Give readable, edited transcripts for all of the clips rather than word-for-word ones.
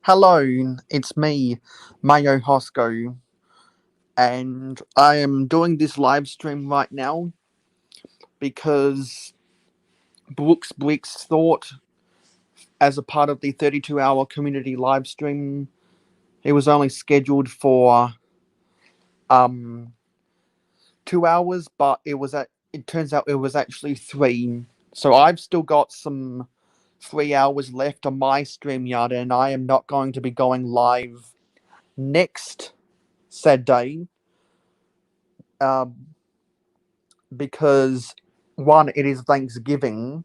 Hello, it's me, mayohosko, and I am doing this live stream right now because Brooks Bricks thought, as a part of the 32-hour community live stream, it was only scheduled for um 2 hours, but it turns out it was actually three. So I've still got some 3 hours left on my StreamYard, and I am not going to be going live next Saturday. Um, because one, it is Thanksgiving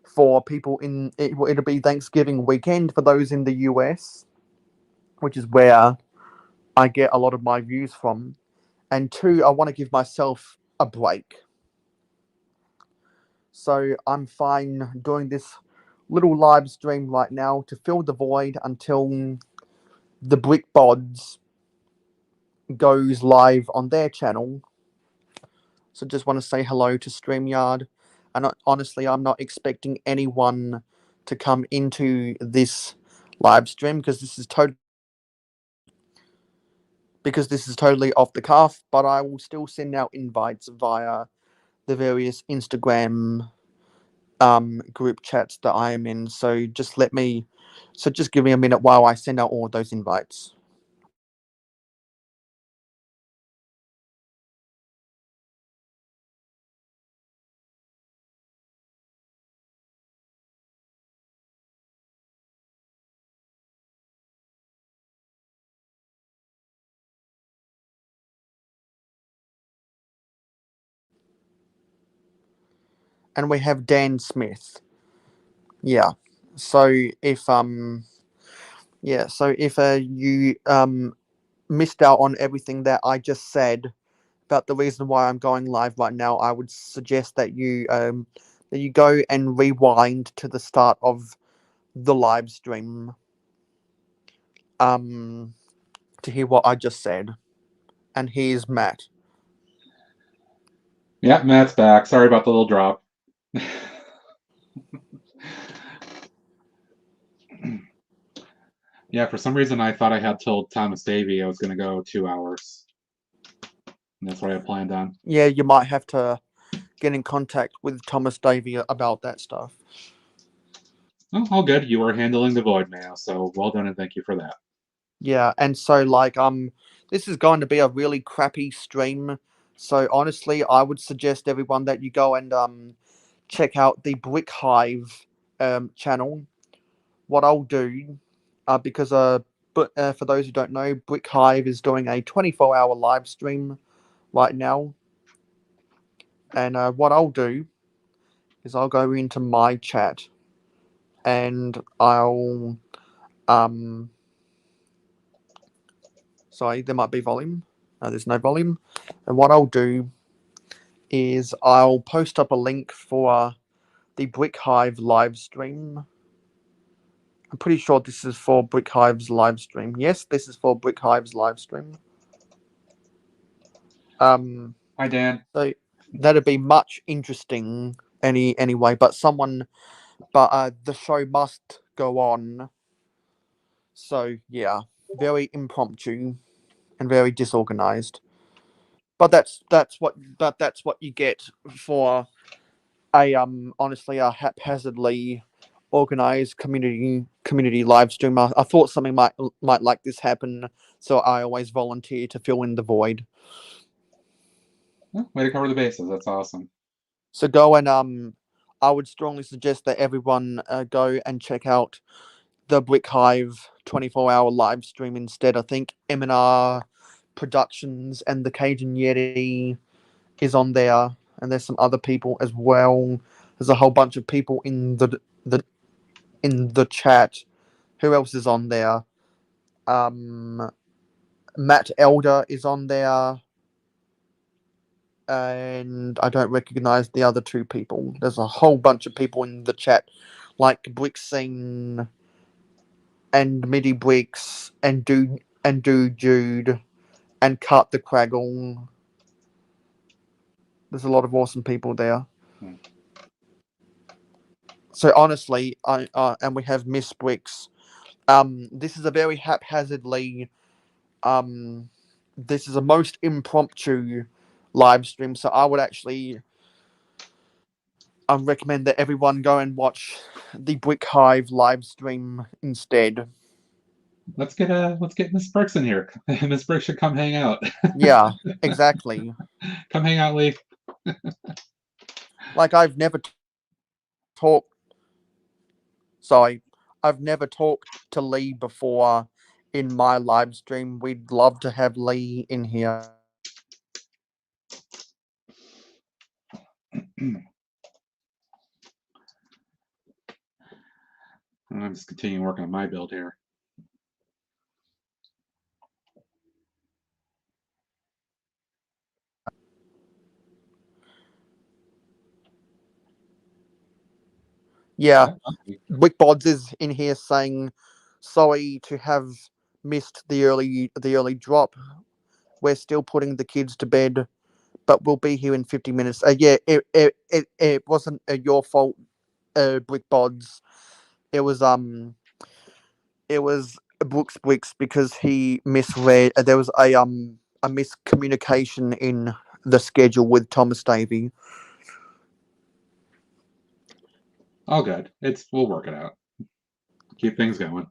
for people it'll be Thanksgiving weekend for those in the US, which is where I get a lot of my views from. And two, I want to give myself a break. So I'm fine doing this little live stream right now to fill the void until the Brick Bods goes live on their channel. So just want to say hello to StreamYard. And honestly, I'm not expecting anyone to come into this live stream because this is totally off the cuff, but I will still send out invites via the various Instagram group chats that I am in. So just give me a minute while I send out all of those invites. And we have Dan Smith. Yeah. So if you missed out on everything that I just said about the reason why I'm going live right now, I would suggest that you go and rewind to the start of the live stream to hear what I just said. And here's Matt. Yeah, Matt's back. Sorry about the little drop. Yeah, for some reason I thought I had told Thomas Davey I was going to go 2 hours. And that's what I had planned on. Yeah, you might have to get in contact with Thomas Davey about that stuff. Oh, all good. You are handling the void mail, so well done and thank you for that. Yeah, and so this is going to be a really crappy stream. So honestly, I would suggest everyone that you go and check out the Brick Hive channel. What I'll do, for those who don't know, Brick Hive is doing a 24-hour live stream right now. And what I'll do is I'll go into my chat and I'll sorry, there might be volume. No, there's no volume. And what I'll do is I'll post up a link for the Brick Hive live stream. I'm pretty sure this is for Brick Hive's live stream. Yes, this is for Brick Hive's live stream. Hi, Dan. So that'd be much interesting anyway. But the show must go on. So yeah, very impromptu and very disorganized. But that's what you get for a honestly a haphazardly organized community live stream. I thought something might like this happen, so I always volunteer to fill in the void. Oh, way to cover the bases. That's awesome. So go and I would strongly suggest that everyone go and check out the Brick Hive 24-hour live stream instead. I think M&R Productions and the Cajun Yeti is on there, and there's some other people as well. There's a whole bunch of people in the chat. Who else is on there? Matt Elder is on there, and I don't recognize the other two people. There's a whole bunch of people in the chat, like Brick Scene and Midi Bricks and Do Jude and Cut the Craggle. There's a lot of awesome people there. Hmm. So honestly, and we have Miss Bricks. This is a very haphazardly this is a most impromptu live stream, so I would actually recommend that everyone go and watch the Brick Hive live stream instead. Let's get Miss Brooks in here. Miss Brooks should come hang out. Yeah, exactly. Come hang out, Lee. Like talked. Sorry, I've never talked to Lee before in my live stream. We'd love to have Lee in here. I'm just continuing working on my build here. Yeah, Oh, Wickbods is in here saying sorry to have missed the early drop. We're still putting the kids to bed, but we'll be here in 50 minutes. Yeah, it wasn't your fault, Brickbods. It was it was Brooks because he misread. There was a miscommunication in the schedule with Thomas Davy. all good. We'll work it out. Keep things going.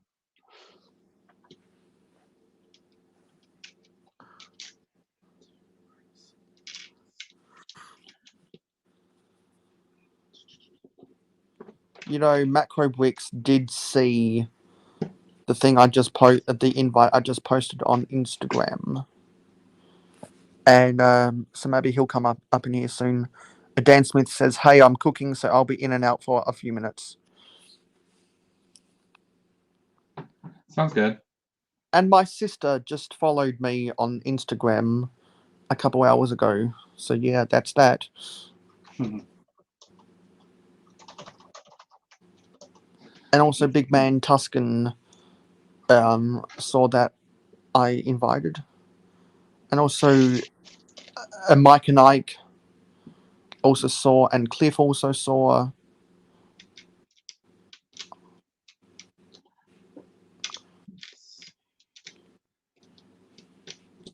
You know, Macro Bricks did see the invite I just posted on Instagram, and so maybe he'll come up in here soon. Dan Smith says, "Hey, I'm cooking, so I'll be in and out for a few minutes." Sounds good. And my sister just followed me on Instagram a couple hours ago. So yeah, that's that. And also, Big Man Tuscan saw that I invited, and also Mike and Ike also saw, and Cliff also saw.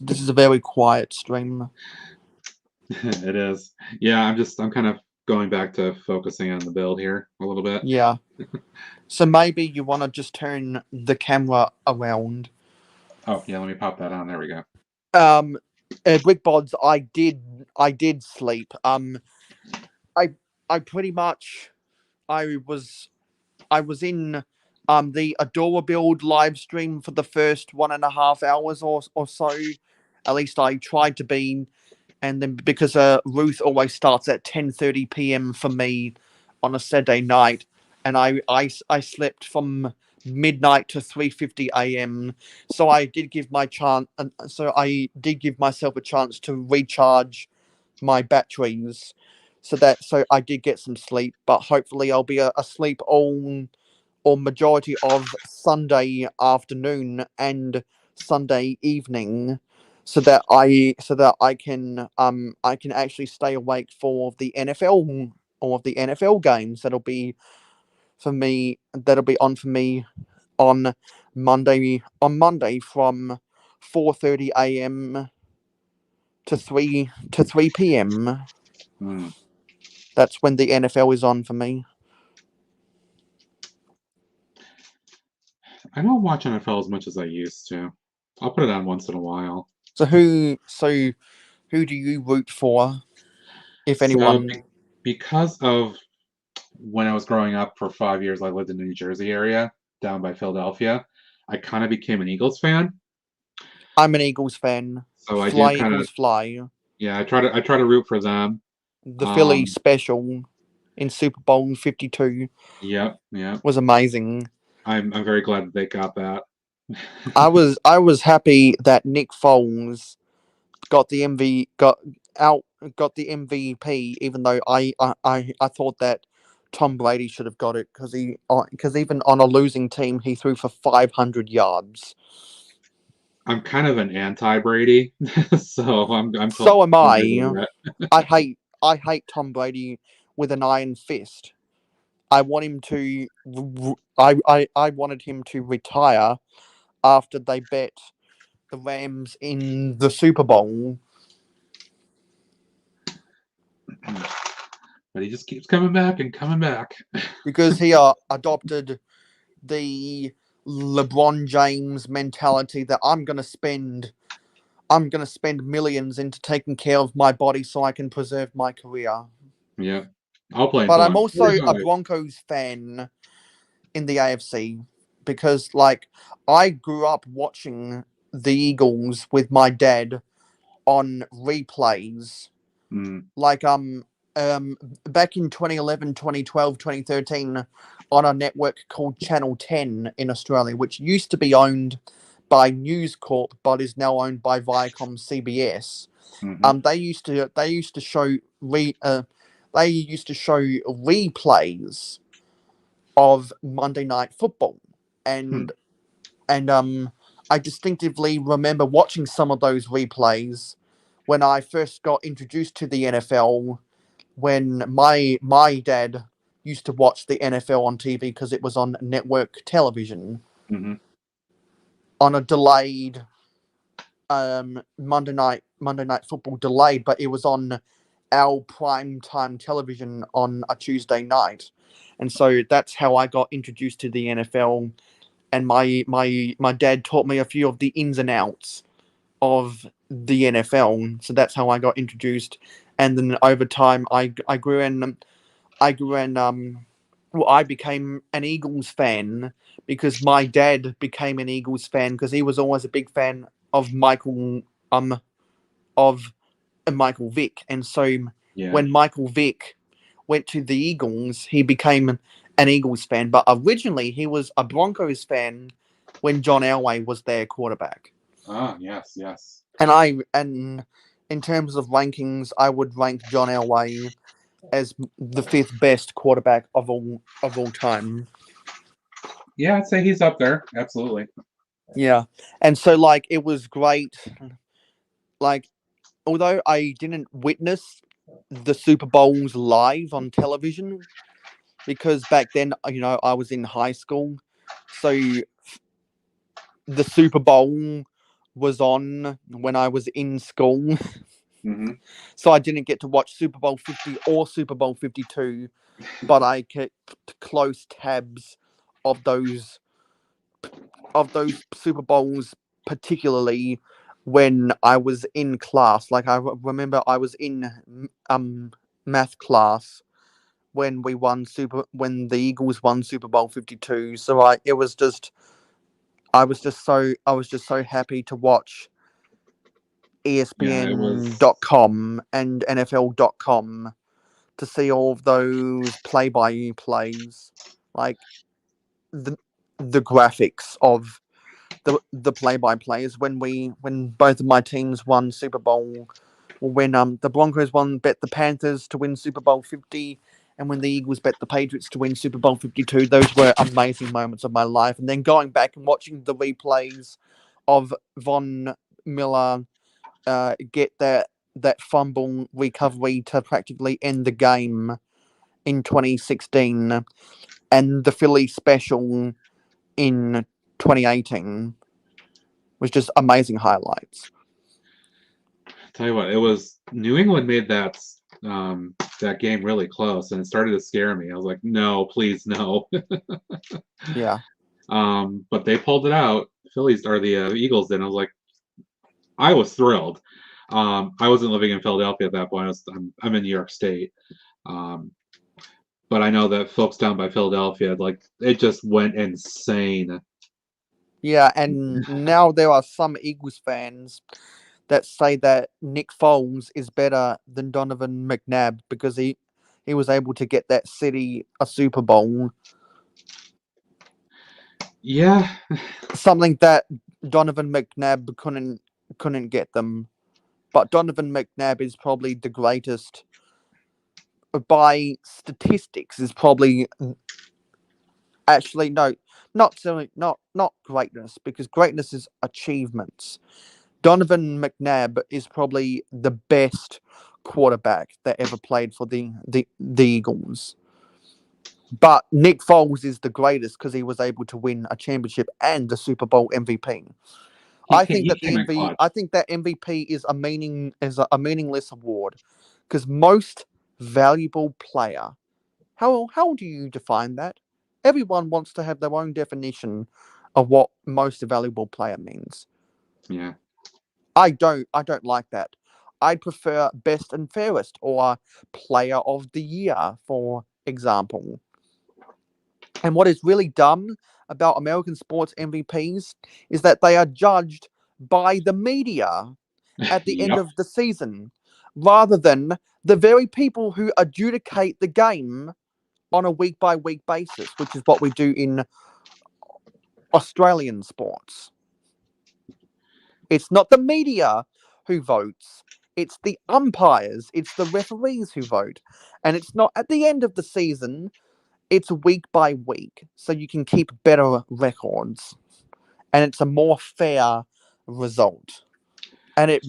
This is a very quiet stream. It is. Yeah, I'm kind of going back to focusing on the build here a little bit. Yeah. So maybe you want to just turn the camera around. Oh, yeah, let me pop that on. There we go. Brickbods, I did sleep. I I pretty much I was I was in the Adora build live stream for the first 1.5 hours or so. At least I tried to be, and then because Ruth always starts at 10:30 p.m. for me on a Saturday night, and I slept from midnight to 3:50 a.m. So I did give I did give myself a chance to recharge my batteries, so I did get some sleep. But hopefully I'll be asleep all or majority of Sunday afternoon and Sunday evening, so that I can actually stay awake for the NFL or the NFL games that'll be on for me on Monday from 4:30 a.m. to 3 p.m. Hmm. That's when the NFL is on for me. I don't watch NFL as much as I used to. I'll put it on once in a while. So who do you root for, if So, anyone? because of when I was growing up for 5 years, I lived in the New Jersey area down by Philadelphia. I kind of became an Eagles fan. I'm an Eagles fan. So I do Fly kind of, Eagles fly. yeah, I try to root for them. The Philly Um, special in Super Bowl 52 yep, yep. was amazing. I'm very glad that they got that. I was happy that Nick Foles got the got the MVP, even though I thought that Tom Brady should have got it because even on a losing team he threw for 500 yards. I'm kind of an anti-Brady, so I'm So am totally good I. with it. I hate Tom Brady with an iron fist. I want him to. I wanted him to retire after they bet the Rams in the Super Bowl But he just keeps coming back and coming back. because he adopted the LeBron James mentality that I'm gonna spend millions into taking care of my body so I can preserve my career. Yeah. I'll play But until I'm I'm also a 45. Broncos fan in the AFC because like I grew up watching the Eagles with my dad on replays Mm, like um back in 2011, 2012, 2013, on a network called Channel 10 in Australia, which used to be owned by News Corp but is now owned by Viacom CBS. hmm They used to show they used to show replays of Monday Night Football, hmm. and and I distinctively remember watching some of those replays when I first got introduced to the NFL. When my dad used to watch the NFL on TV because it was on network television Hmm. on a delayed Monday night football delayed, but it was on our prime time television on a Tuesday night, and so that's how I got introduced to the NFL. And my dad taught me a few of the ins and outs of the NFL, so that's how I got introduced. And then over time, I grew in I grew in well, I became an Eagles fan because my dad became an Eagles fan because he was always a big fan of um of Michael Vick, and so Yeah. when Michael Vick went to the Eagles, he became an Eagles fan. But originally, he was a Broncos fan when John Elway was their quarterback. Ah, yes, yes. And in terms of rankings, I would rank John Elway as the fifth best quarterback of all time. Yeah, I'd say he's up there. Absolutely. Yeah, and so like it was great. Like although I didn't witness the Super Bowls live on television because back then I was in high school, so the Super Bowl was on when I was in school, Hmm. so I didn't get to watch Super Bowl 50 or Super Bowl 52, but I kept close tabs of those Super Bowls, particularly when I was in class. Like I remember I was in math class when the Eagles won Super Bowl 52. So I was just so happy to watch Yeah, it was. ESPN.com and NFL.com to see all of those play by plays, like the graphics of the play by plays when both of my teams won Super Bowl, when the Broncos bet the Panthers to win Super Bowl 50, and when the Eagles bet the Patriots to win Super Bowl 52. Those were amazing moments of my life. And then going back and watching the replays of Von Miller get that fumble recovery to practically end the game in 2016, and the Philly special in 2018 was just amazing highlights. Tell you what, it was New England made that game really close, and it started to scare me. I was like, no, please, no. Yeah, But they pulled it out. Phillies or the Eagles did. And I was like, I was thrilled. I wasn't living in Philadelphia at that point. I'm in New York State. Um, but I know that folks down by Philadelphia, like, it just went insane. yeah, and now there are some Eagles fans that say that Nick Foles is better than Donovan McNabb because he was able to get that city a Super Bowl, Yeah, something that Donovan McNabb couldn't get them. But Donovan McNabb is probably the greatest by statistics. Is probably actually no, not greatness because greatness is achievements. Donovan McNabb is probably the best quarterback that ever played for the Eagles. But Nick Foles is the greatest because he was able to win a championship and the Super Bowl MVP. He came in I clutch. think that MVP is a meaningless award because most valuable player. How do you define that? Everyone wants to have their own definition of what most valuable player means. Yeah. I don't like that. I prefer best and fairest or player of the year, for example. And what is really dumb about American sports MVPs is that they are judged by the media at the end Yep. of the season rather than the very people who adjudicate the game on a week by week basis, which is what we do in Australian sports. It's not the media who votes. It's the umpires, it's the referees who vote. And it's not at the end of the season, it's week by week. So you can keep better records. And it's a more fair result. And it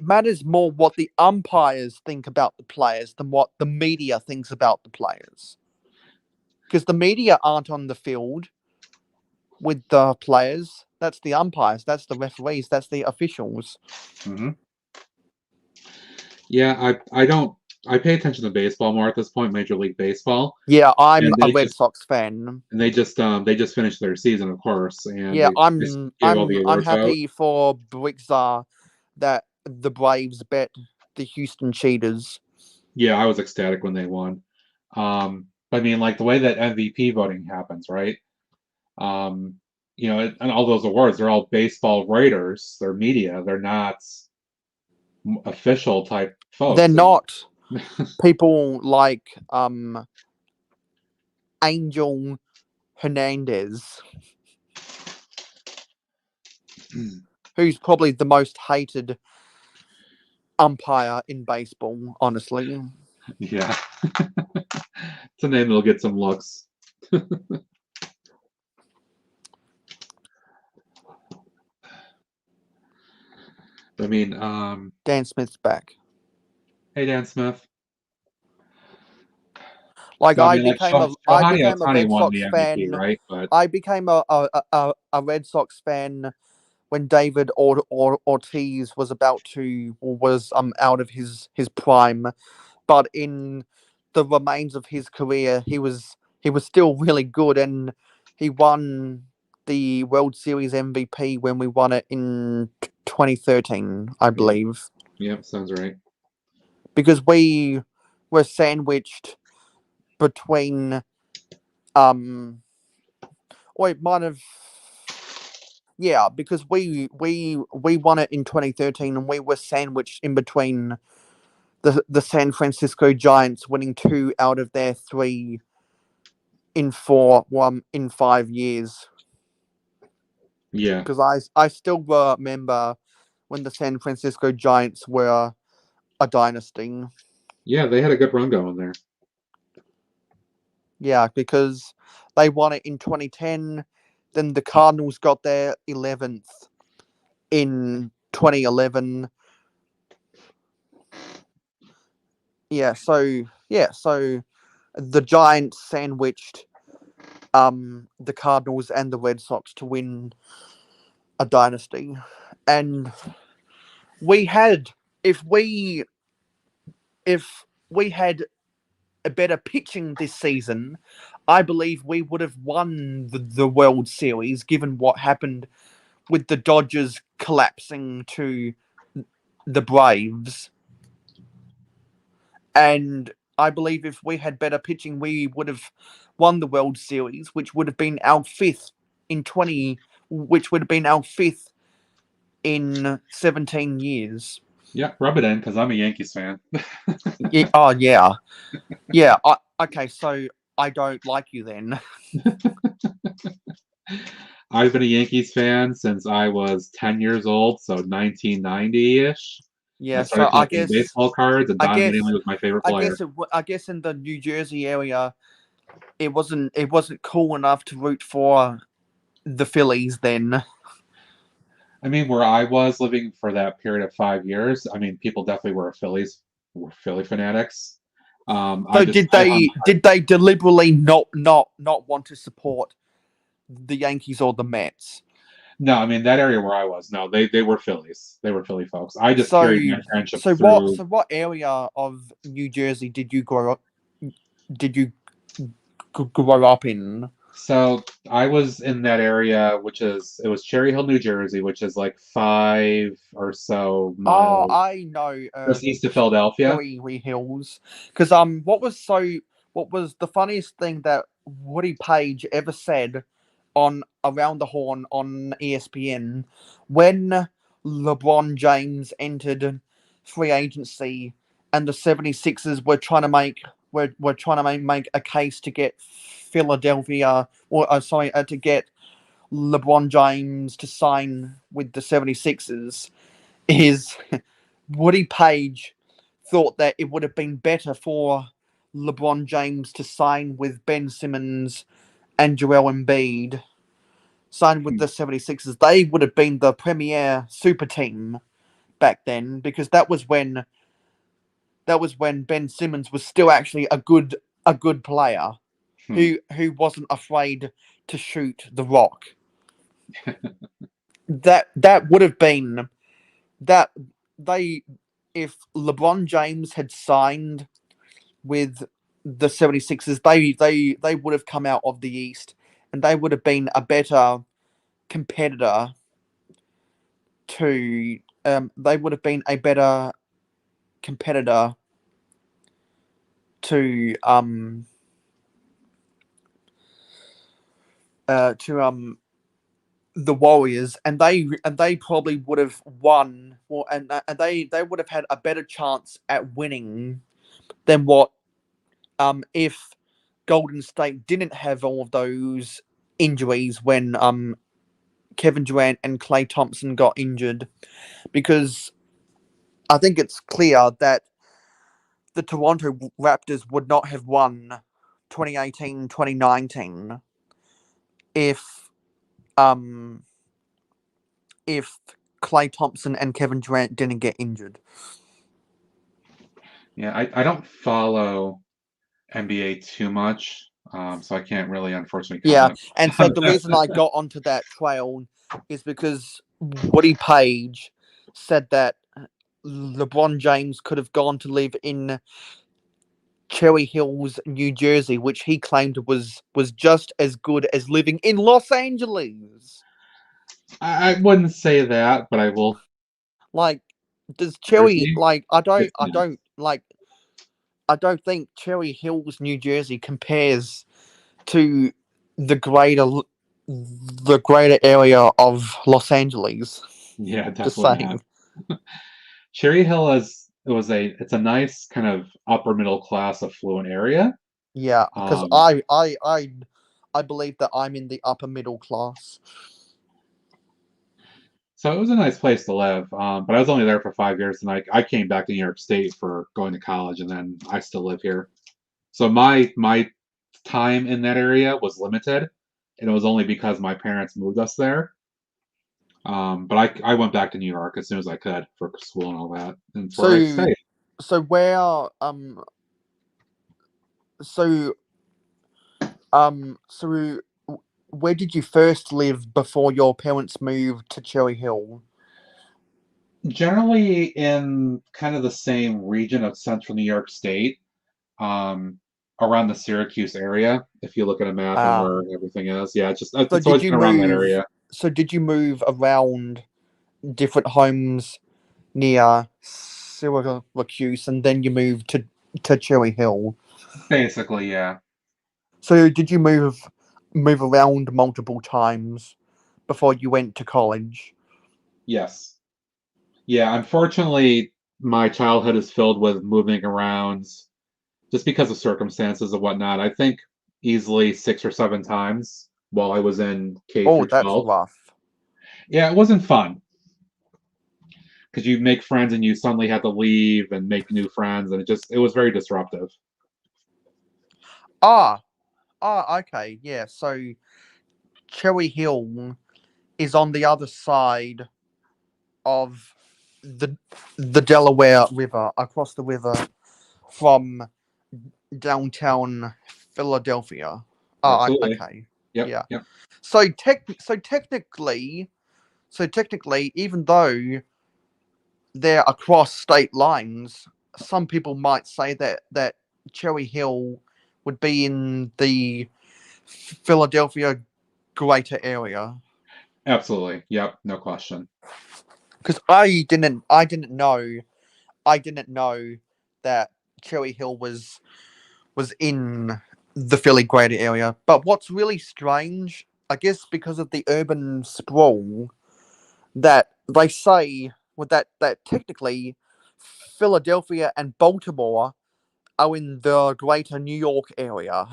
matters more what the umpires think about the players than what the media thinks about the players. Because the media aren't on the field with the players. That's the umpires. That's the referees. That's the officials. Hmm. Yeah, I don't I pay attention to baseball more at this point, Major League Baseball, Yeah, I'm and a Red Sox fan. they just finished their season, of course, and Yeah, they just I'm gave all the I'm awards out. happy for Brixar that the Braves bet the Houston Cheaters. Yeah, I was ecstatic when they won. I mean, like the way that MVP voting happens, right? Um, and all those awards, they're all baseball writers, they're media, they're not official type They're folks. not people like Angel Hernandez, who's probably the most hated umpire in baseball, honestly. Yeah, it's a name that'll get some looks. I mean, Dan Smith's back. hey Dan Smith. Like So I mean, like I Shohei became a Ohtani Red won Sox the MVP, fan. right? But I became a Red Sox fan when David Ortiz was about to or was out of his prime, but in the remains of his career, he was still really good, and he won the World Series MVP when we won it in 2013, I yeah, believe, yeah, sounds right. because we were sandwiched between or it might have. Yeah, because we won it in 2013, and we were sandwiched in between the San Francisco Giants winning two out of their three in 5 years. Yeah, Because I still remember when the San Francisco Giants were a dynasty. yeah, they had a good run going there. Yeah, because they won it in 2010. Then the Cardinals got their 11th in 2011. So the Giants sandwiched the Cardinals and the Red Sox to win a dynasty. And we had if we had a better pitching this season, I believe we would have won the World Series given what happened with the Dodgers collapsing to the Braves. And I believe if we had better pitching, we would have won the World Series, which would have been our fifth in 20, which would have been our fifth in 17 years. Yeah, rub it in because I'm a Yankees fan. Yeah, oh, yeah. Yeah. Okay, so I don't like you then. I've been a Yankees fan since I was 10 years old, so 1990-ish. I Yeah, so started collecting baseball cards, and I Don guess, Mattingly was my favorite player. I guess in the New Jersey area, it wasn't cool enough to root for the Phillies then. I mean, where I was living for that period of 5 years, I mean, people definitely were Philly fanatics. I So just did they deliberately not want to support the Yankees or the Mets? no, I mean that area where I was. No, they were Phillies. They were Philly folks. I just So carried my friendship through. what area of New Jersey did you grow up? Did you grow up in? So I was in that area, which is it was Cherry Hill, New Jersey, which is like 5 or so miles Oh, I know. just east of Philadelphia. Cherry Hills. Because what was the funniest thing that Woody Page ever said on Around the Horn on ESPN when LeBron James entered free agency and the 76ers were trying to make a case to get Philadelphia or sorry to get LeBron James to sign with the 76ers is Woody Page thought that it would have been better for LeBron James to sign with Ben Simmons and Joel Embiid, sign with the 76ers. They would have been the premier super team back then because that was when Ben Simmons was still actually a good player Hmm. who wasn't afraid to shoot the rock. That would have been that they if LeBron James had signed with the 76ers, they would have come out of the East and they would have been a better competitor to they would have been a better competitor to to the Warriors, and they probably would have won, well, and they would have had a better chance at winning than what if Golden State didn't have all of those injuries when Kevin Durant and Klay Thompson got injured, because I think it's clear that the Toronto Raptors would not have won 2018, 2019 if um if Klay Thompson and Kevin Durant didn't get injured. Yeah, I don't follow NBA too much, so I can't really unfortunately Yeah, comment and so on the that. reason I got onto that trail is because Woody Page said that LeBron James could have gone to live in Cherry Hills, New Jersey, which he claimed was just as good as living in Los Angeles. I wouldn't say that, but I will. Like, does Cherry Jersey, like it's nice. I don't think Cherry Hills, New Jersey compares to the greater the greater area of Los Angeles. Yeah, Just definitely not. saying. Cherry Hill is it was a it's a nice kind of upper middle class affluent area. Yeah, because Um, I believe that I'm in the upper middle class. so it was a nice place to live. But I was only there for 5 years, and I came back to New York State for going to college, and then I still live here. So my time in that area was limited, and it was only because my parents moved us there. But I went back to New York as soon as I could for school and all that, and it's where I So stayed. so where so so where did you first live before your parents moved to Cherry Hill? Generally in kind of the same region of central New York State, um, around the Syracuse area. If you look at a map and Ah, where everything is, yeah, so it's always been around that area. did you move around different homes near Syracuse and then you moved to Cherry Hill? Basically, yeah. So did you move around multiple times before you went to college? Yes. Yeah, unfortunately, my childhood is filled with moving around just because of circumstances and whatnot. I think easily 6 or 7 times while I was in K Oh, through that's 12. rough. Yeah, it wasn't fun because you make friends and you suddenly have to leave and make new friends, and it was very disruptive. Ah, okay, yeah. So Cherry Hill is on the other side of the the Delaware River, across the river from downtown Philadelphia. Absolutely. Okay, Yep. yeah. Yep. So technically, even though they're across state lines, some people might say that Cherry Hill would be in the Philadelphia greater area. Absolutely. Yep. No question. Because I didn't know that Cherry Hill was in the Philly greater area. But what's really strange, I guess, because of the urban sprawl, that they say that technically Philadelphia and Baltimore are in the greater New York area.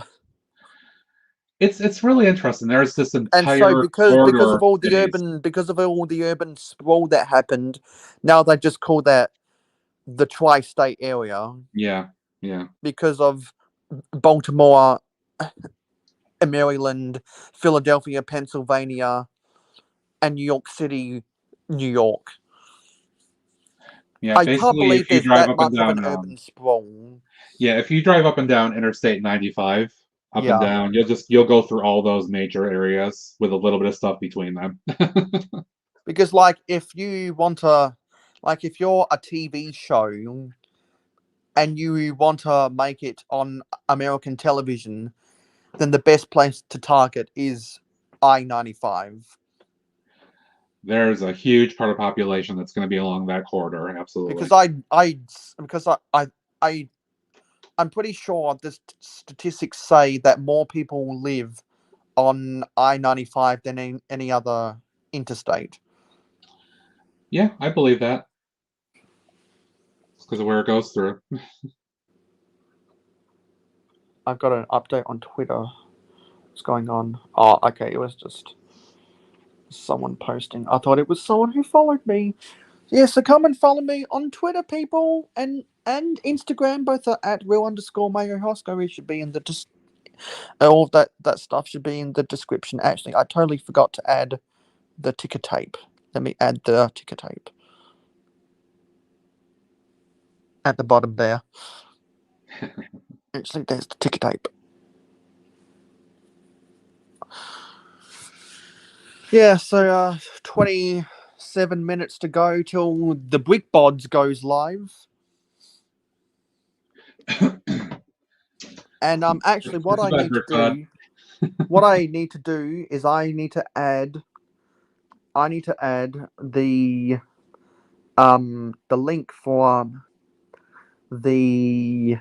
It's really interesting. There's this And so entire because corridor of of all the cities. urban sprawl that happened, now they just call that the tri-state area Yeah. Yeah. because of Baltimore, Maryland, Philadelphia, Pennsylvania, and New York City, New York. Yeah. I can't Basically, believe if you there's drive that up and much of an down, urban sprawl. yeah, if you drive up and down Interstate 95, up and Yeah, down, you'll go through all those major areas with a little bit of stuff between them. because like if you want to, like if you're a TV show and you want to make it on American television, then the best place to target is I-95 There's a huge part of the population that's going to be along that corridor. because Absolutely. I I'm pretty sure the statistics say that more people live on I-95 than any other interstate. Yeah, I believe that. It's because of where it goes through. I've got an update on Twitter. What's going on? Oh, okay, it was just someone posting. I thought it was someone who followed me. Yeah, so come and follow me on Twitter, people, and Instagram. Both are at real_mayohosko. It should be in the all of that stuff should be in the description. Actually, I totally forgot to add the ticker tape. Let me add the ticker tape at the bottom there. Actually, there's the ticker tape. Yeah, so 27 minutes to go till the Brick Bods goes live. And actually what It's a I bad need to brick pod. do is I need to add the link for the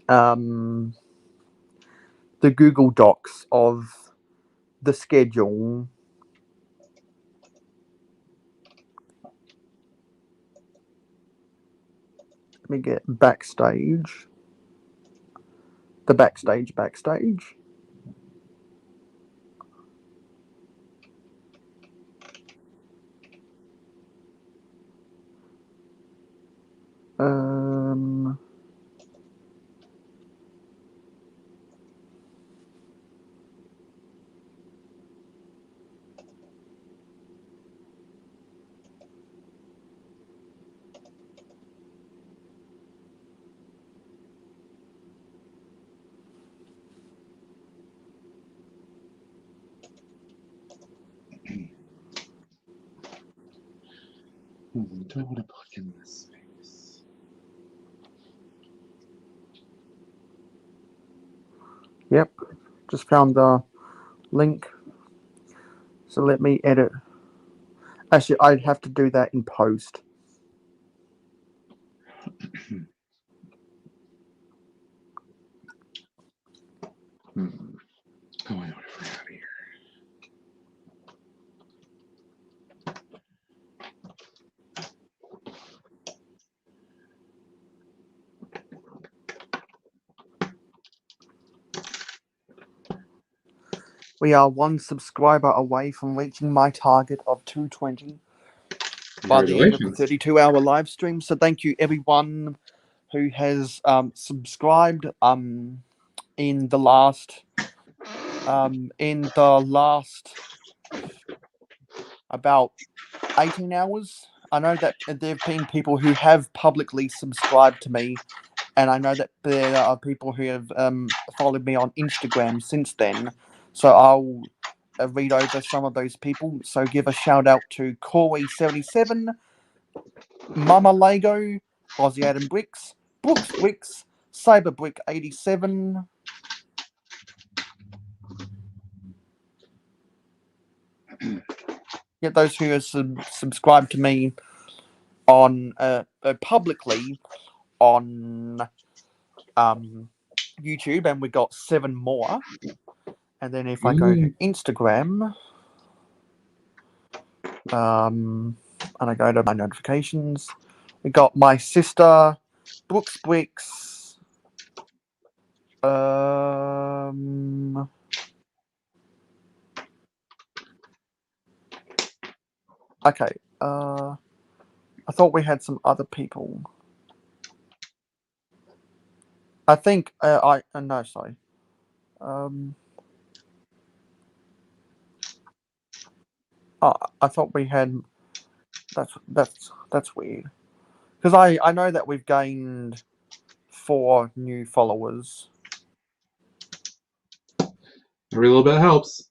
um the Google Docs of the schedule. Let me get backstage. The backstage. Um, Do I want to put in this space? yep, just found the link. So let me edit. Actually, I'd have to do that in post. Oh, I know what I forgot here. We are one subscriber away from reaching my target of 220 by the end of the Congratulations. 32-hour live stream. So thank you everyone who has subscribed in the last about 18 hours. I know that there have been people who have publicly subscribed to me and I know that there are people who have followed me on Instagram since then. So I'll read over some of those people. So give a shout out to Corey77, Mama Lego, Aussie Adam Bricks, Brooks Bricks, Cyberbrick87. Get those who are subscribed to me on publicly on YouTube, and we got 7 more. And then if I go to Instagram, and I go to my notifications, we got my sister, Brooks Bricks. Okay. I thought we had some other people. I think no, sorry. I thought we had. That's weird. Because I know that we've gained 4 new followers. Every little bit helps.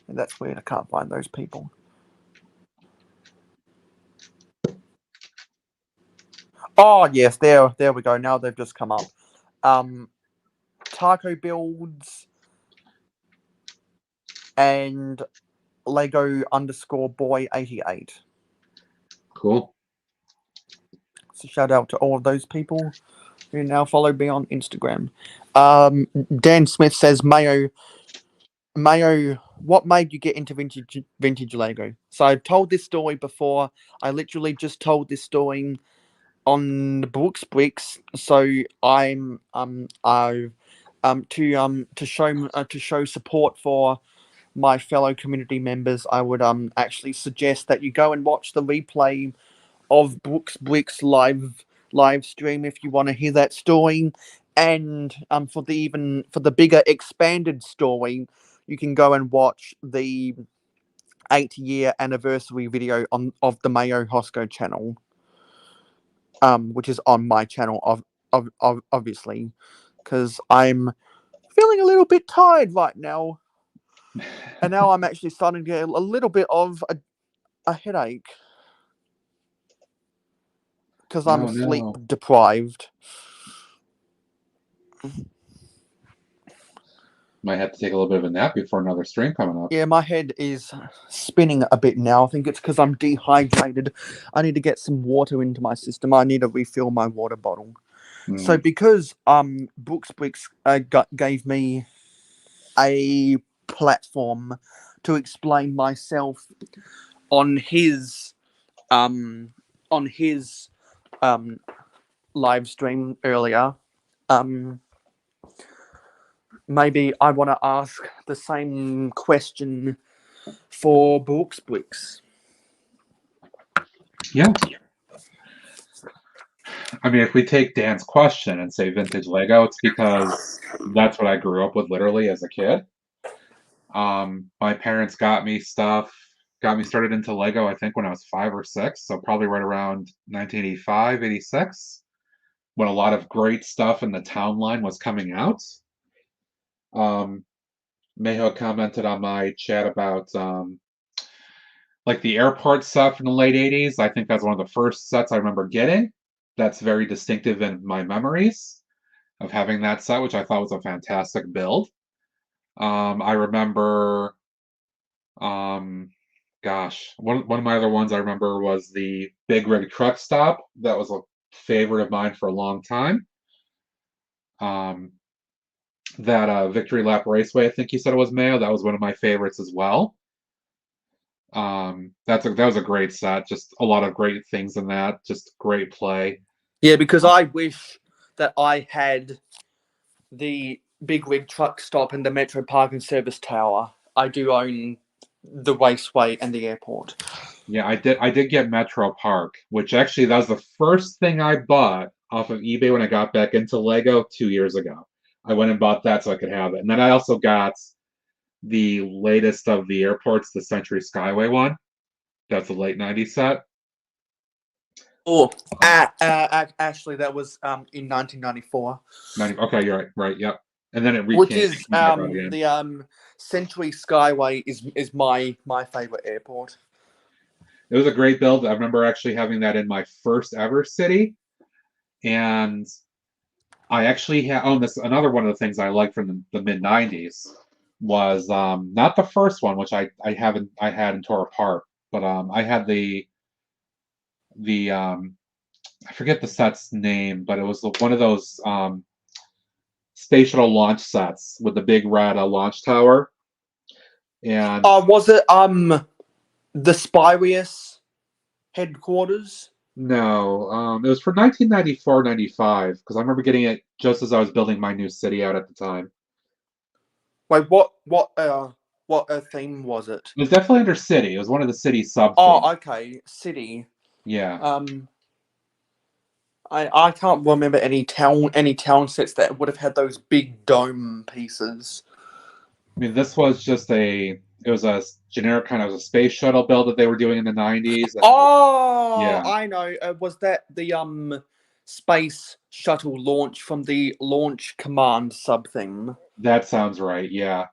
And that's weird. I can't find those people. Oh yes, there we go. Now they've just come up. Taco Builds and Lego underscore boy 88. Cool. So shout out to all of those people who now follow me on Instagram. Dan Smith says Mayo, what made you get into vintage Lego? So I've told this story before. I literally just told this story on the Brooks Bricks. So I'm to show support for my fellow community members, I would actually suggest that you go and watch the replay of Brooks Bricks live stream if you want to hear that story. And for the bigger expanded story, you can go and watch the 8-year anniversary video of the mayohosko channel, which is on my channel obviously, because I'm feeling a little bit tired right now. And now I'm actually starting to get a little bit of a headache because I'm sleep deprived. Might have to take a little bit of a nap before another stream coming up. Yeah, my head is spinning a bit now. I think it's because I'm dehydrated. I need to get some water into my system. I need to refill my water bottle. So because Brooks Bricks gave me a platform to explain myself on his um live stream earlier, maybe I want to ask the same question for Brooks Bricks. Yeah. I mean, if we take Dan's question and say vintage Lego, it's because that's what I grew up with literally as a kid. My parents got me started into Lego, I think, when I was 5 or 6, so probably right around 1985, 86, when a lot of great stuff in the town line was coming out. Mayho commented on my chat about like the airport set from the late 80s. I think that's one of the first sets I remember getting. That's very distinctive in my memories of having that set, which I thought was a fantastic build. I remember, gosh, one of my other ones I remember was the Big Rig Truck Stop. That was a favorite of mine for a long time. That Victory Lap Raceway, I think you said it was, Mayo. That was one of my favorites as well. That was a great set. Just a lot of great things in that. Just great play. Yeah, because I wish that I had the Big Rig Truck Stop and the Metro Parking Service Tower. I do own the raceway and the airport. Yeah, I did get Metro Park, which actually that was the first thing I bought off of eBay when I got back into Lego 2 years ago. I went and bought that so I could have it. And then I also got the latest of the airports, the Century Skyway one. That's a late '90s set. Oh, actually, that was in 1994, 90, okay, you're right. Right. Yep. And then which it is came back out again. the Century Skyway is my favorite airport. It was a great build. I remember actually having that in my first ever city, and I actually had. Oh, this another one of the things I liked from the mid '90s was not the first one, which I had in Torre Park, but I had the I forget the set's name, but it was one of those space shuttle launch sets with the big red launch tower. And Was it the Spirius headquarters? no, it was for 1994, 95, because I remember getting it just as I was building my new city out at the time. Wait, what theme was it? It was definitely under city. It was one of the city sub themes. Oh, okay, city. Yeah. Um, I can't remember any town sets that would have had those big dome pieces. I mean, this was just it was a generic kind of a space shuttle build that they were doing in the 90s. And Oh, yeah, I know. Was that the space shuttle launch from the Launch Command sub thing? that sounds right. Yeah.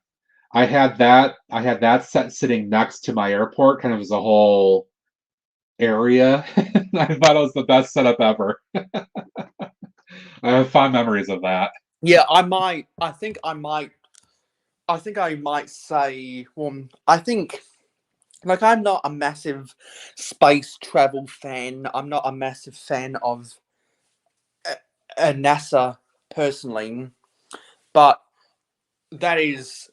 I had that set sitting next to my airport, kind of as a whole area. I thought it was the best setup ever. I have fond memories of that. Yeah, I might. I think I might. I think I might say. I think like I'm not a massive space travel fan. I'm not a massive fan of NASA personally, but that is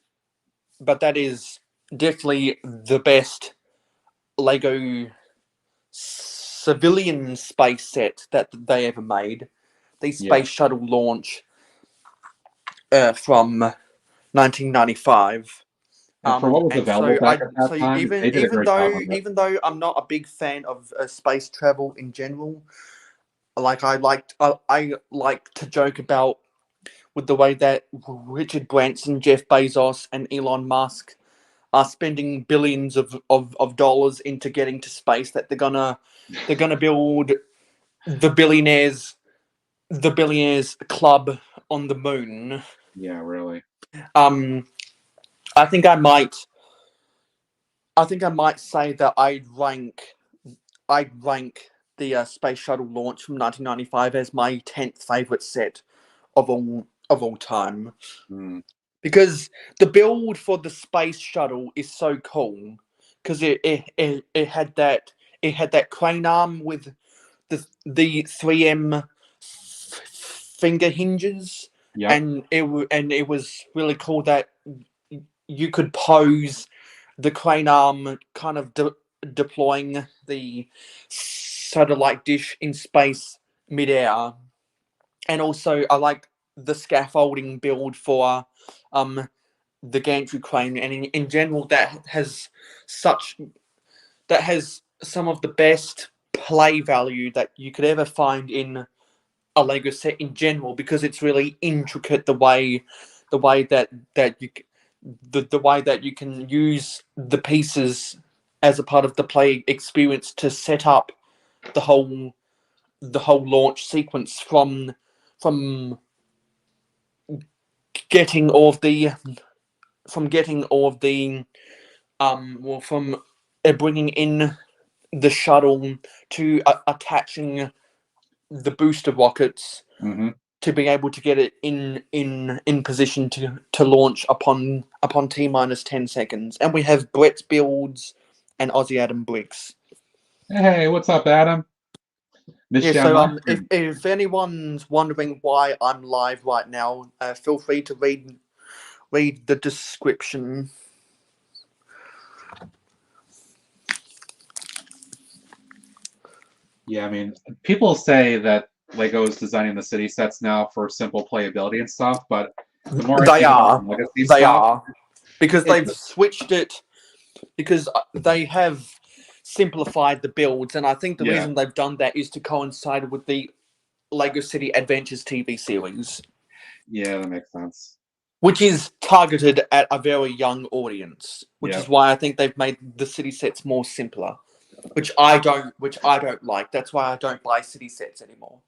that is definitely the best Lego civilian space set that they ever made. The Yeah. space shuttle launch from 1995. And for what was And available so back at that time, they did a even great job though of it. I'm not a big fan of space travel in general, like I like to joke about with the way that Richard Branson, Jeff Bezos, and Elon Musk are spending billions of dollars into getting to space, that they're gonna build the billionaires club on the moon. Yeah, really. Um, I think I might say that I'd rank the space shuttle launch from 1995 as my 10th favorite set of all time, Mm, because the build for the space shuttle is so cool, because it had that crane arm with the 3M finger hinges, yep. and it was really cool that you could pose the crane arm, kind of deploying the satellite dish in space midair. And also I like the scaffolding build for the gantry crane, and in general such that has some of the best play value that you could ever find in a Lego set in general, because it's really intricate the way that you the way that you can use the pieces as a part of the play experience to set up the whole launch sequence from getting all of the getting all of the from bringing in the shuttle to attaching the booster rockets Hmm. to be able to get it in position to launch upon T minus 10 seconds. And we have Brett's builds and Aussie Adam bricks. Hey, what's up, Adam? Yeah, Miss you so much? if anyone's wondering why I'm live right now, feel free to read the description. Yeah, I mean, people say that Lego is designing the city sets now for simple playability and stuff, but the more I They think about the are, legacy they stuff, are, because it's they've switched it, because they have simplified the builds, and I think the yeah, reason they've done that is to coincide with the Lego City Adventures TV series, yeah, that makes sense. which is targeted at a very young audience, which Yeah, is why I think they've made the city sets more simpler. which I don't like. That's why I don't buy city sets anymore.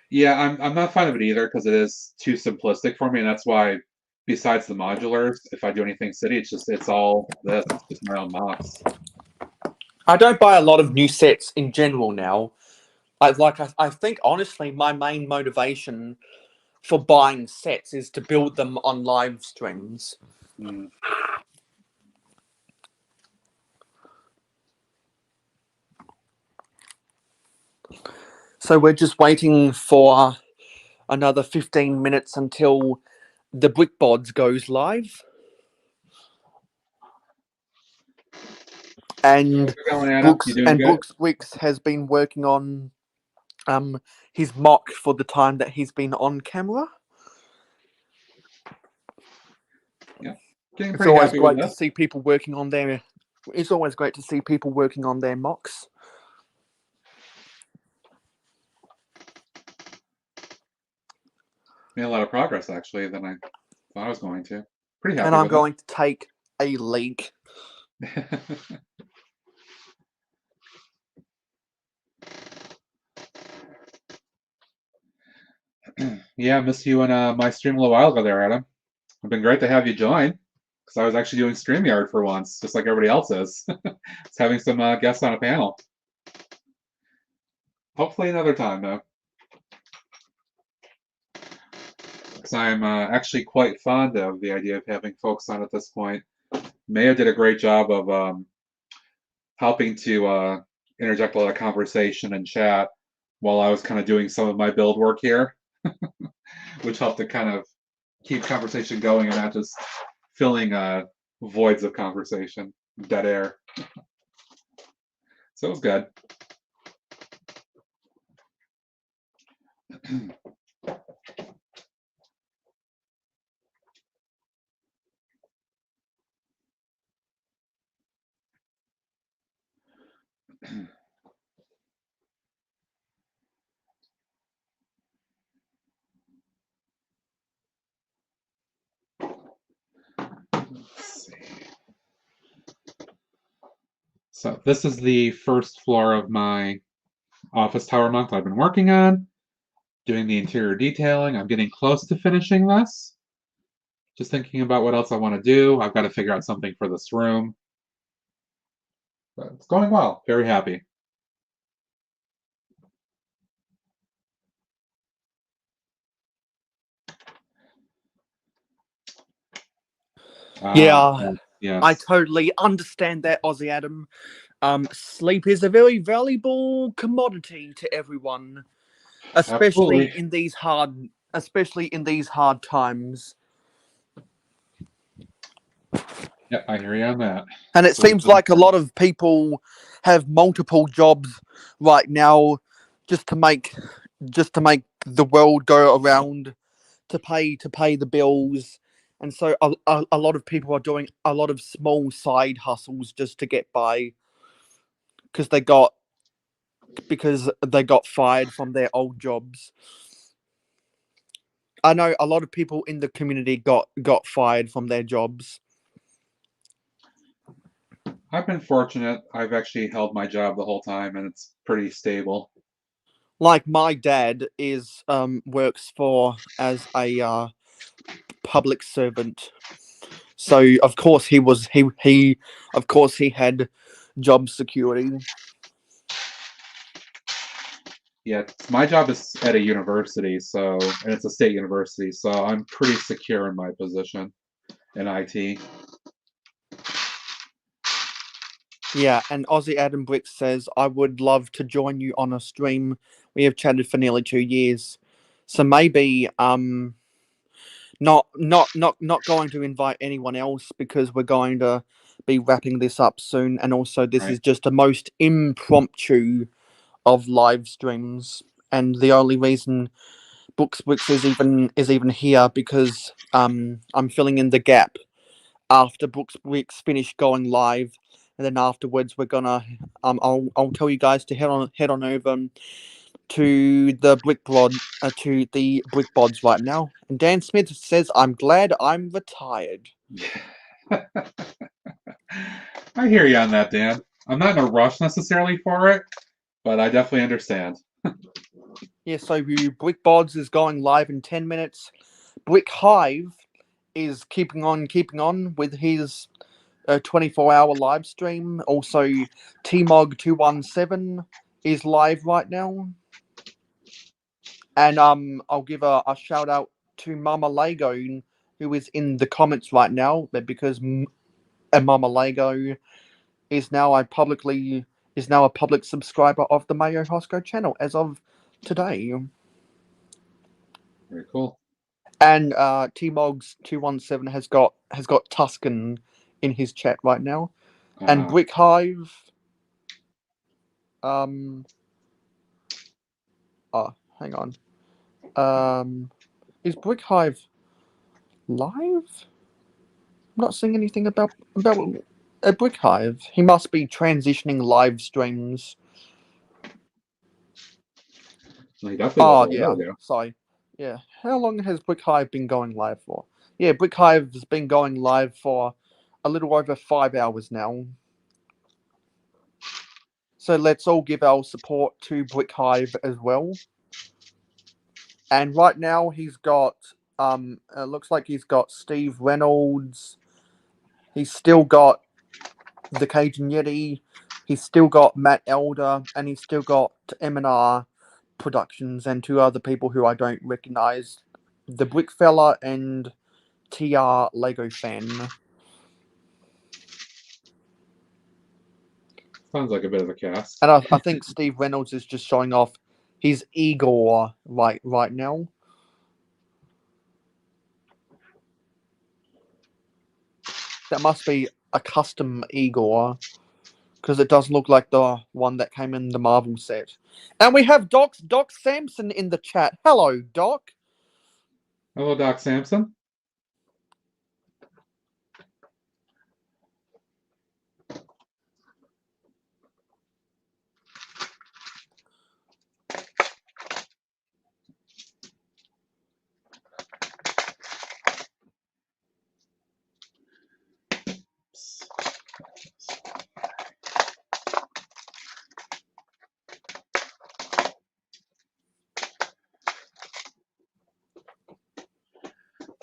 Yeah, I'm not fond of it either because it is too simplistic for me, and that's why, besides the modulars, if I do anything city, it's all this. It's just my own MOCs. I don't buy a lot of new sets in general now. I think honestly, my main motivation for buying sets is to build them on live streams. Mm. So we're just waiting for another 15 minutes until the BrickBods goes live. And How's it going, Anna? You doing good? Brooks Wicks has been working on um his mock for the time that he's been on camera. Yeah, getting It's pretty always happy with great to this. see people working on their. It's always great to see people working on their mocks. Made a lot of progress actually than I thought I was going to. Pretty And happy I'm with it. going to take a leak. Yeah, I missed you in my stream a little while ago there, Adam. It's been great to have you join because I was actually doing StreamYard for once, just like everybody else is. It's having some guests on a panel. Hopefully another time though, because I'm actually quite fond of the idea of having folks on at this point. Mayo did a great job of helping to interject a lot of conversation and chat while I was kind of doing some of my build work here, which helped to kind of keep conversation going and not just filling voids of conversation, dead air. So it was good. Let's see. So this is the first floor of my office tower month I've been working on, doing the interior detailing. I'm getting close to finishing this. Just thinking about what else I want to do. I've got to figure out something for this room. But it's going well. Very happy. Yeah, I Yes. totally understand that, Aussie Adam. Sleep is a very valuable commodity to everyone, Absolutely. especially in these hard times. Yep, I hear you on that. And it Sleep seems is like a important. lot of people have multiple jobs right now just to make the world go around, to pay the bills. And so a lot of people are doing a lot of small side hustles just to get by because they got fired from their old jobs. I know a lot of people in the community got fired from their jobs. I've been fortunate. I've actually held my job the whole time, and it's pretty stable. Like my dad is works for as a public servant, so of course he of course he had job security. Yeah, my job is at a university, and it's a state university, so I'm pretty secure in my position in IT. Yeah, and Aussie Adam Brick says, I would love to join you on a stream. We have chatted for nearly 2 years. So maybe not going to invite anyone else because we're going to be wrapping this up soon. And also this Right. is just the most impromptu of live streams. And the only reason Bookswix is even here because I'm filling in the gap after Bookswix finish going live, and then afterwards we're gonna I'll tell you guys to head on over to the brick bods right now. And Dan Smith says, "I'm glad I'm retired." I hear you on that, Dan. I'm not in a rush necessarily for it, but I definitely understand. Yeah, so Brick Bods is going live in 10 minutes. Brick Hive is keeping on with his 24-hour live stream. Also, TMOG217 is live right now. And I'll give a shout out to Mama Lego, who is in the comments right now, because Mama Lego is now a public subscriber of the mayohosko channel as of today. Very cool. And TMogs217 has got Tuscan in his chat right now. And Brick Hive, hang on. Is Brick Hive live? I'm not seeing anything about a Brick Hive. He must be transitioning live streams. Well, he definitely was a Yeah. while ago. Sorry. Yeah. How long has Brick Hive been going live for? Yeah, Brick Hive has been going live for a little over 5 hours now. So let's all give our support to Brick Hive as well. And right now he's got it looks like he's got Steve Reynolds. He's still got the Cajun Yeti. He's still got Matt Elder, and he's still got M&R Productions and two other people who I don't recognize, the Brick Fella and TR Lego Fan. Sounds like a bit of a cast. And I think Steve Reynolds is just showing off his Igor right now. That must be a custom Igor, because it doesn't look like the one that came in the Marvel set. And we have Doc Sampson in the chat. Hello, Doc. Hello, Doc Samson.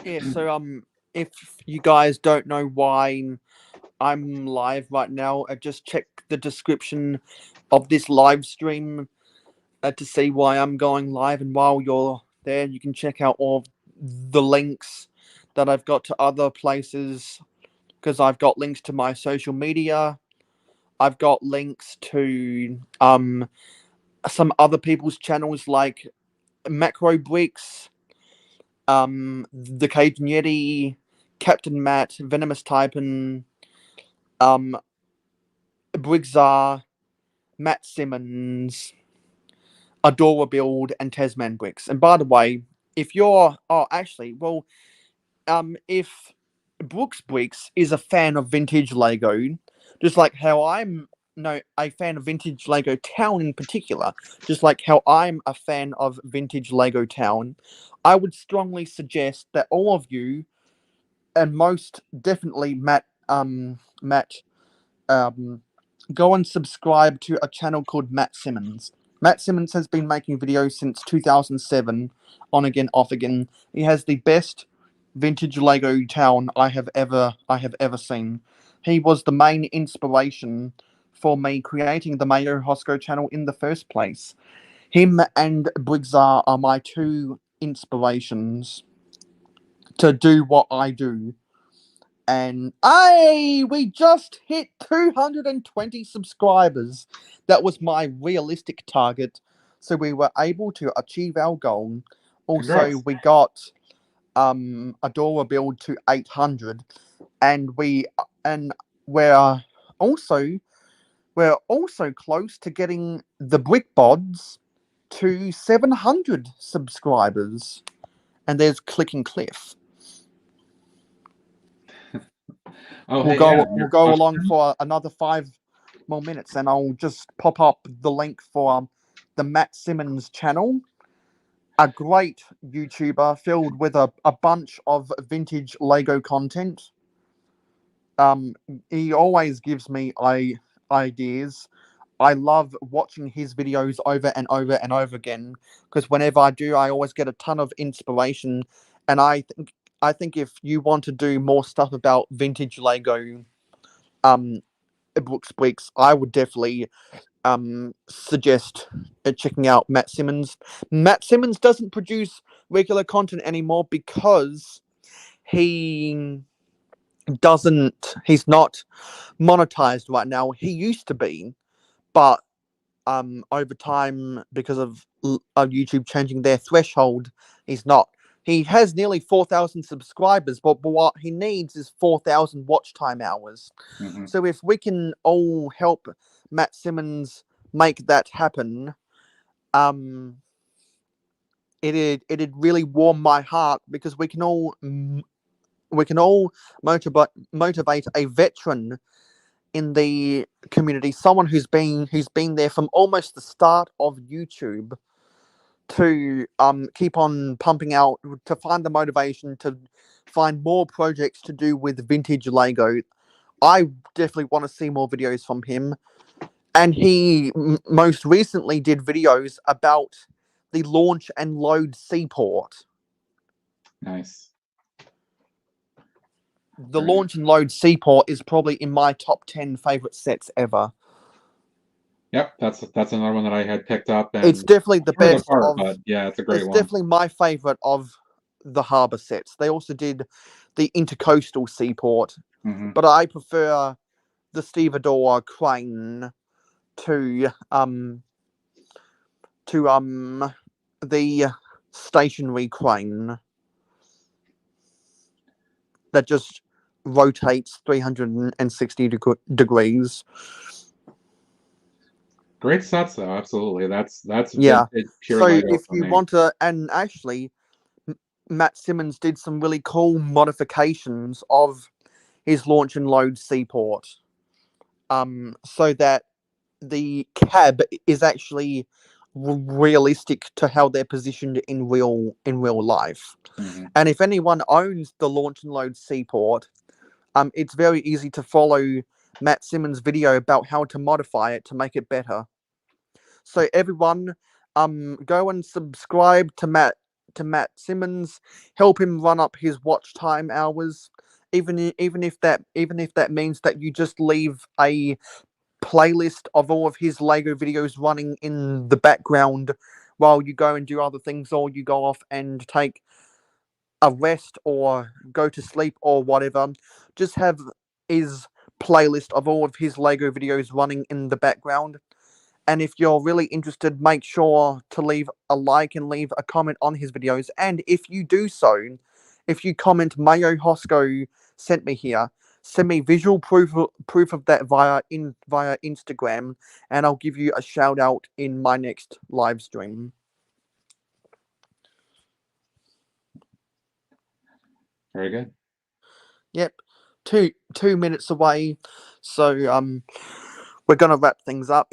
Yeah, so if you guys don't know why I'm live right now, just check the description of this live stream to see why I'm going live. And while you're there, you can check out all of the links that I've got to other places, because I've got links to my social media. I've got links to some other people's channels like Macro Bricks, the Cajun Yeti, Captain Matt, Venomous Typin, Brigzar, Matt Simmons, Adora Build, and Tasman Bricks. And by the way, if you're if Brooks Bricks is a fan of vintage Lego, just like how I'm a fan of vintage Lego Town in particular, just like how I'm a fan of vintage Lego Town, I would strongly suggest that all of you, and most definitely Matt, go and subscribe to a channel called Matt Simmons. Matt Simmons has been making videos since 2007, on again, off again. He has the best vintage Lego town I have ever seen. He was the main inspiration for me creating the mayohosko channel in the first place. Him and Brigzar are my two inspirations to do what I do. And we just hit 220 subscribers. That was my realistic target, so we were able to achieve our goal. Also, Congrats. we got Adora build to 800, and we're also close to getting the Brick Bods to 700 subscribers. And there's Clicking Cliff. We'll go along for another 5 more minutes, and I'll just pop up the link for the Matt Simmons channel. A great YouTuber filled with a bunch of vintage Lego content. He always gives me ideas. I love watching his videos over and over and over again because whenever I do, I always get a ton of inspiration. And I think if you want to do more stuff about vintage Lego, um, Brooks Bricks, I would definitely suggest checking out Matt Simmons. Matt Simmons doesn't produce regular content anymore because he he's not monetized right now. He used to be, but over time because of YouTube changing their threshold, he's not. He has nearly 4,000 subscribers, but what he needs is 4,000 watch time hours. Hmm. So if we can all help Matt Simmons make that happen, um, it'd really warm my heart because we can all motivate a veteran in the community, someone who's been there from almost the start of YouTube to keep on pumping out, to find the motivation to find more projects to do with vintage Lego. I definitely want to see more videos from him. And he most recently did videos about the launch and load seaport. Nice. The Very launch and load seaport is probably in my top 10 favorite sets ever. Yep, that's another one that I had picked up It's and definitely the torn best apart, of but yeah, it's a great it's one. definitely my favorite of the harbour sets. They also did the intercoastal seaport, Hmm. but I prefer the stevedore crane to to the stationary crane that just rotates 360 degrees. Great sets though, absolutely. That's Yeah. vintage pure So Lego if for you me. want to, and actually, Matt Simmons did some really cool modifications of his launch and load seaport, so that the cab is actually realistic to how they're positioned in real life. Hmm. And if anyone owns the launch and load seaport, it's very easy to follow Matt Simmons' video about how to modify it to make it better. So everyone, go and subscribe to Matt Simmons. Help him run up his watch time hours. Even if that means that you just leave a playlist of all of his Lego videos running in the background while you go and do other things, or you go off and take a rest or go to sleep or whatever. Just have his playlist of all of his Lego videos running in the background. And if you're really interested, make sure to leave a like and leave a comment on his videos. And if you do so, if you comment mayohosko sent me here, send me visual proof of that via Instagram, and I'll give you a shout out in my next live stream. Very good. Yep, 2 minutes away, so we're gonna wrap things up.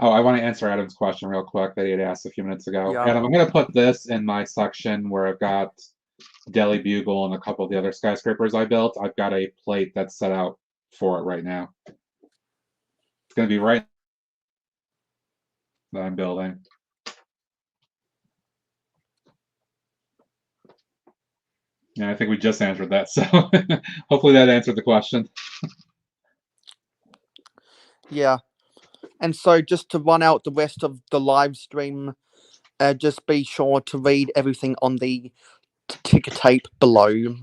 Oh, I want to answer Adam's question real quick that he had asked a few minutes ago. Yeah. Adam, I'm going to put this in my section where I've got Delhi Bugle and a couple of the other skyscrapers I built. I've got a plate that's set out for it right now. It's going to be right that I'm building. Yeah, I think we just answered that, so hopefully that answered the question. Yeah. And so, just to run out the rest of the live stream, just be sure to read everything on the ticker tape below.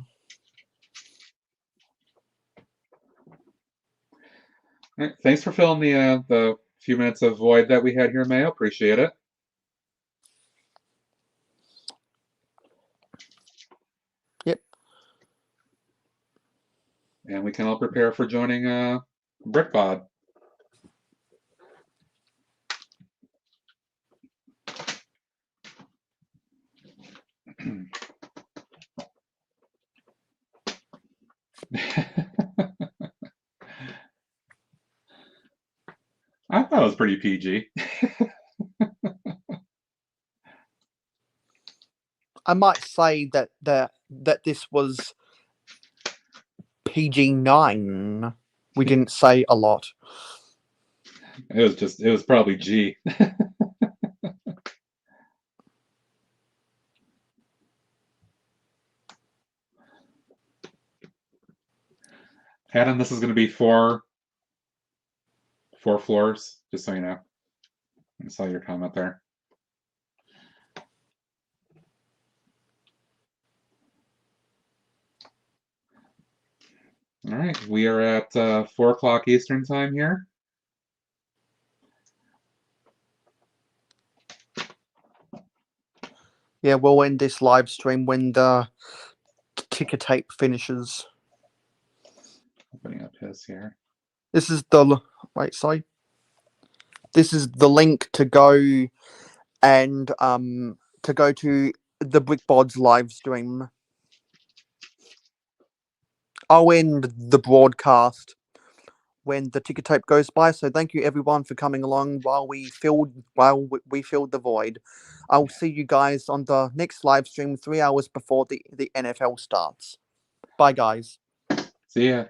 All right, thanks for filling the few minutes of void that we had here, Mayo. Appreciate it. Yep. And we can all prepare for joining BrickPod. I thought it was pretty PG. I might say that this was PG-9. We didn't say a lot. It was probably G. Adam, this is going to be four floors, just so you know. I saw your comment there. All right, we are at 4 o'clock Eastern time here. Yeah, we'll end this live stream when the ticker tape finishes. Opening up his here. This is the wait, sorry. This is the link to go and to the BrickBods live stream. I'll end the broadcast when the ticker tape goes by. So thank you everyone for coming along while we filled the void. I'll see you guys on the next live stream 3 hours before the NFL starts. Bye guys. See ya.